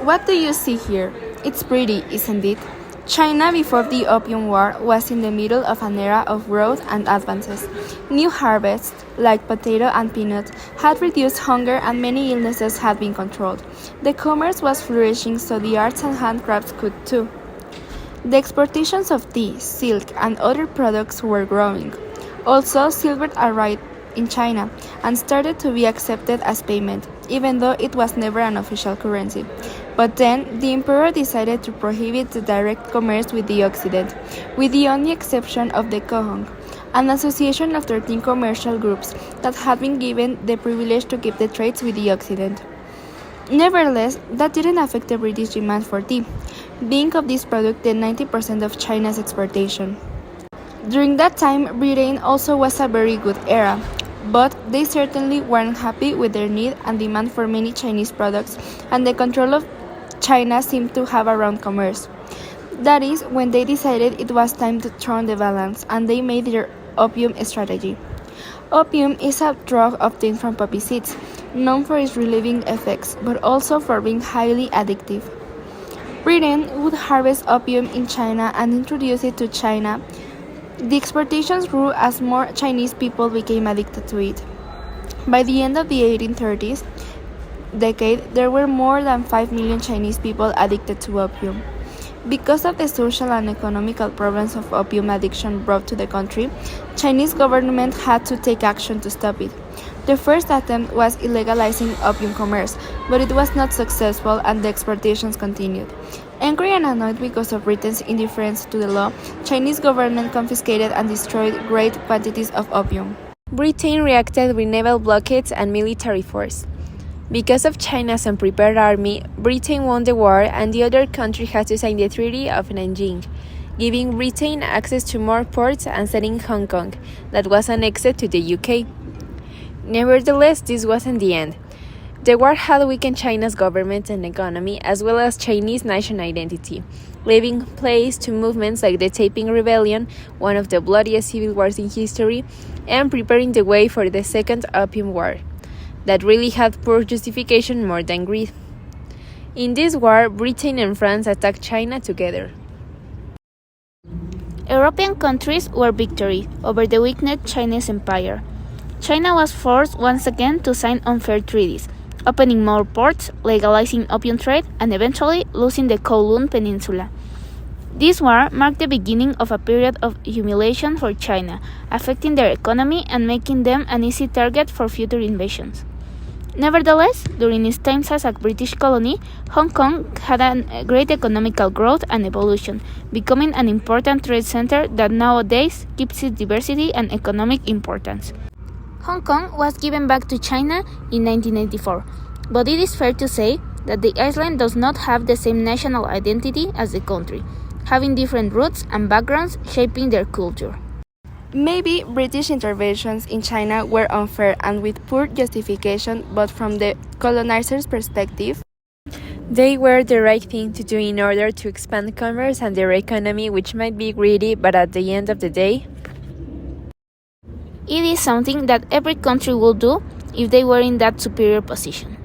What do you see here? It's pretty, isn't it? China before the Opium War was in the middle of an era of growth and advances. New harvests, like potato and peanut, had reduced hunger and many illnesses had been controlled. The commerce was flourishing, so the arts and handcrafts could too. The exportations of tea, silk, and other products were growing. Also, silver arrived in China and started to be accepted as payment, even though it was never an official currency. But then, the emperor decided to prohibit the direct commerce with the Occident, with the only exception of the Kohong, an association of 13 commercial groups that had been given the privilege to keep the trades with the Occident. Nevertheless, that didn't affect the British demand for tea, being of this product the 90% of China's exportation. During that time, Britain also was a very good era, but they certainly weren't happy with their need and demand for many Chinese products, and the control of China seemed to have around commerce. That is when they decided it was time to turn the balance, and they made their opium strategy. Opium is a drug obtained from poppy seeds, known for its relieving effects, but also for being highly addictive. Britain would harvest opium in China and introduce it to China. The exportations grew as more Chinese people became addicted to it. By the end of the 1830s decade, there were more than 5 million Chinese people addicted to opium. Because of the social and economical problems of opium addiction brought to the country, Chinese government had to take action to stop it. The first attempt was illegalizing opium commerce, but it was not successful and the exportations continued. Angry and annoyed because of Britain's indifference to the law, Chinese government confiscated and destroyed great quantities of opium. Britain reacted with naval blockades and military force. Because of China's unprepared army, Britain won the war and the other country had to sign the Treaty of Nanjing, giving Britain access to more ports and setting Hong Kong, that was annexed to the UK. Nevertheless, this wasn't the end. The war had weakened China's government and economy, as well as Chinese national identity, leaving place to movements like the Taiping Rebellion, one of the bloodiest civil wars in history, and preparing the way for the Second Opium War, that really had poor justification more than greed. In this war, Britain and France attacked China together. European countries were victorious over the weakened Chinese empire. China was forced once again to sign unfair treaties, opening more ports, legalizing opium trade, and eventually losing the Kowloon Peninsula. This war marked the beginning of a period of humiliation for China, affecting their economy and making them an easy target for future invasions. Nevertheless, during its time as a British colony, Hong Kong had a great economical growth and evolution, becoming an important trade center that nowadays keeps its diversity and economic importance. Hong Kong was given back to China in 1994, but it is fair to say that the island does not have the same national identity as the country, having different roots and backgrounds shaping their culture. Maybe British interventions in China were unfair and with poor justification, but from the colonizers' perspective, they were the right thing to do in order to expand commerce and their economy, which might be greedy, but at the end of the day, it is something that every country would do if they were in that superior position.